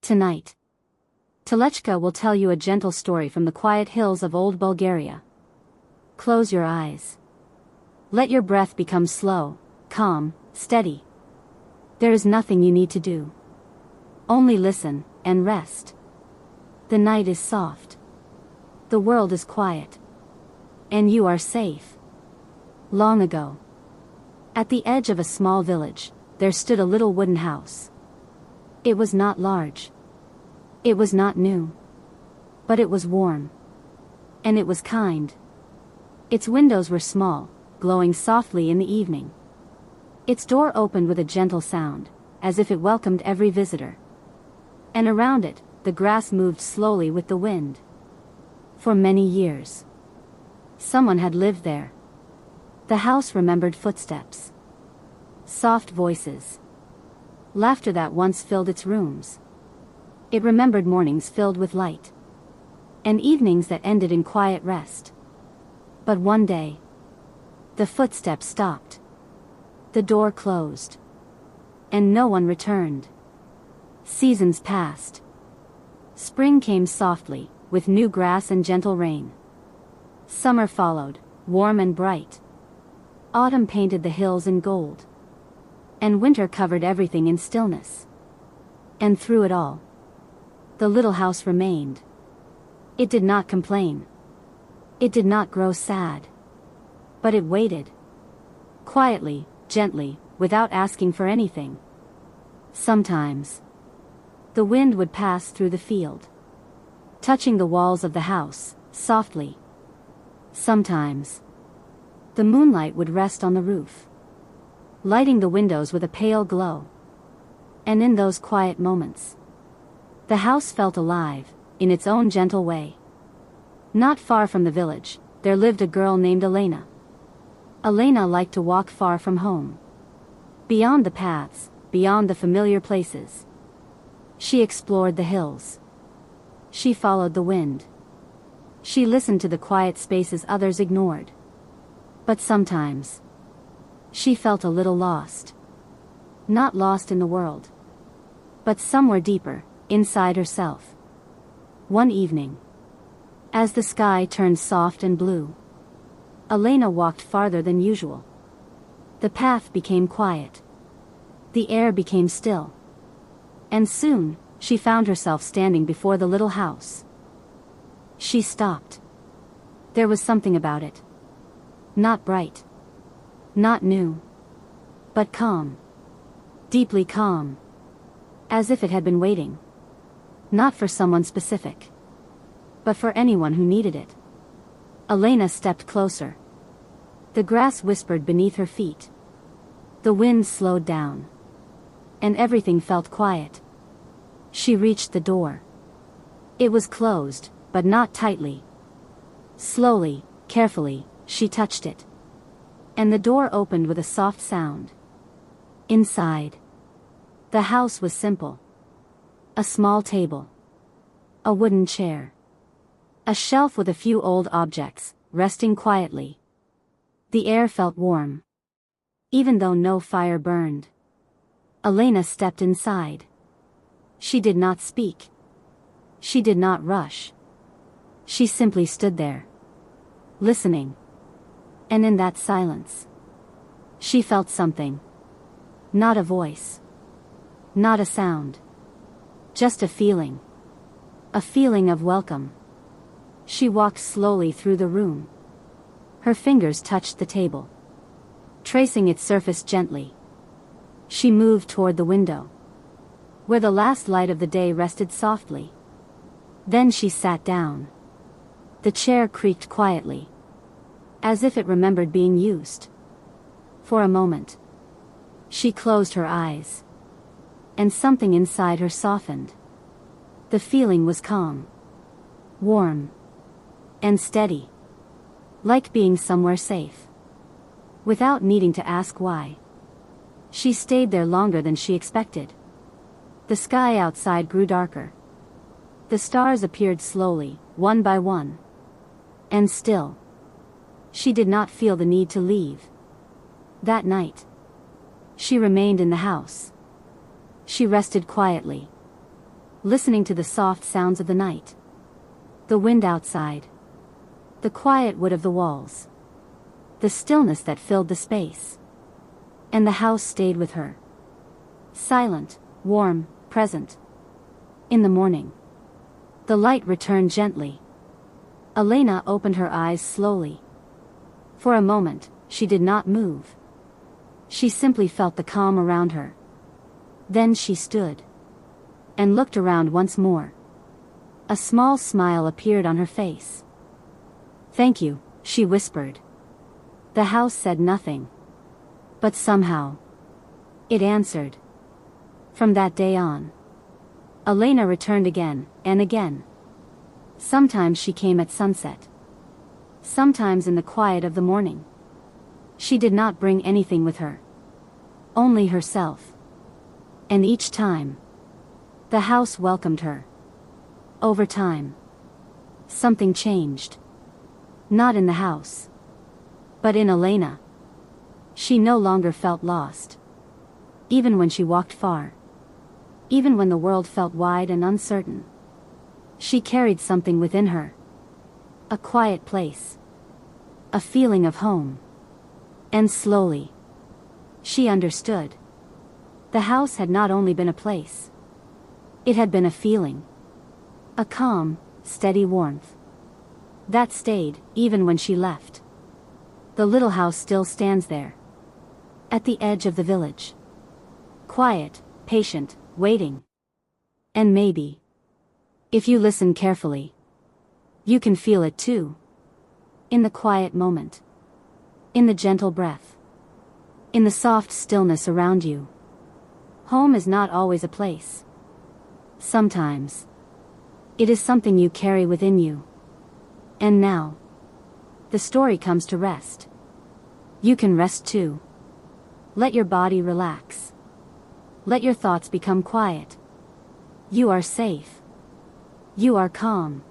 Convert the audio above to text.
Tonight, Talechka will tell you a gentle story from the quiet hills of old Bulgaria. Close your eyes. Let your breath become slow, calm, steady. There is nothing you need to do. Only listen and rest. The night is soft. The world is quiet. And you are safe. Long ago, at the edge of a small village, there stood a little wooden house. It was not large. It was not new. But it was warm. And it was kind. Its windows were small, glowing softly in the evening. Its door opened with a gentle sound, as if it welcomed every visitor. And around it, the grass moved slowly with the wind. For many years, someone had lived there. The house remembered footsteps, soft voices, laughter that once filled its rooms. It remembered mornings filled with light, and evenings that ended in quiet rest. But one day, the footsteps stopped. The door closed, and no one returned. Seasons passed. Spring came softly, with new grass and gentle rain. Summer followed, warm and bright. Autumn painted the hills in gold. And winter covered everything in stillness. And through it all, the little house remained. It did not complain. It did not grow sad. But it waited. Quietly, gently, without asking for anything. Sometimes, the wind would pass through the field, touching the walls of the house, softly. Sometimes, the moonlight would rest on the roof, lighting the windows with a pale glow. And in those quiet moments, the house felt alive, in its own gentle way. Not far from the village, there lived a girl named Elena. Elena liked to walk far from home. Beyond the paths, beyond the familiar places. She explored the hills. She followed the wind. She listened to the quiet spaces others ignored. But sometimes, she felt a little lost. Not lost in the world, but somewhere deeper, inside herself. One evening, as the sky turned soft and blue, Elena walked farther than usual. The path became quiet. The air became still. And soon, she found herself standing before the little house. She stopped. There was something about it. Not bright. Not new. But calm. Deeply calm. As if it had been waiting. Not for someone specific, but for anyone who needed it. Elena stepped closer. The grass whispered beneath her feet. The wind slowed down. And everything felt quiet. She reached the door. It was closed, but not tightly. Slowly, carefully, she touched it. And the door opened with a soft sound. Inside, the house was simple. A small table. A wooden chair. A shelf with a few old objects, resting quietly. The air felt warm, even though no fire burned. Elena stepped inside. She did not speak. She did not rush. She simply stood there, listening. And in that silence, she felt something. Not a voice. Not a sound. Just a feeling. A feeling of welcome. She walked slowly through the room. Her fingers touched the table, tracing its surface gently. She moved toward the window, where the last light of the day rested softly. Then she sat down. The chair creaked quietly, as if it remembered being used. For a moment, she closed her eyes, and something inside her softened. The feeling was calm, warm, and steady, like being somewhere safe. Without needing to ask why, she stayed there longer than she expected. The sky outside grew darker. The stars appeared slowly, one by one. And still, she did not feel the need to leave. That night, she remained in the house. She rested quietly. listening to the soft sounds of the night. The wind outside. The quiet wood of the walls. The stillness that filled the space. And the house stayed with her. Silent, warm, present. In the morning. The light returned gently. Elena opened her eyes slowly. For a moment, she did not move. She simply felt the calm around her. Then she stood. And looked around once more. A small smile appeared on her face. "Thank you," she whispered. The house said nothing. But somehow, it answered. From that day on, Elena returned again, and again. Sometimes she came at sunset. Sometimes in the quiet of the morning. She did not bring anything with her. Only herself. And each time, the house welcomed her. Over time, something changed. Not in the house, but in Elena. She no longer felt lost. Even when she walked far. Even when the world felt wide and uncertain. She carried something within her. A quiet place. A feeling of home. And slowly, she understood. The house had not only been a place. It had been a feeling. A calm, steady warmth. That stayed, even when she left. The little house still stands there. At the edge of the village. Quiet, patient, waiting. And maybe, if you listen carefully, you can feel it too. In the quiet moment. In the gentle breath. In the soft stillness around you. Home is not always a place. Sometimes, it is something you carry within you. And now, the story comes to rest. You can rest too. Let your body relax. Let your thoughts become quiet. You are safe. You are calm.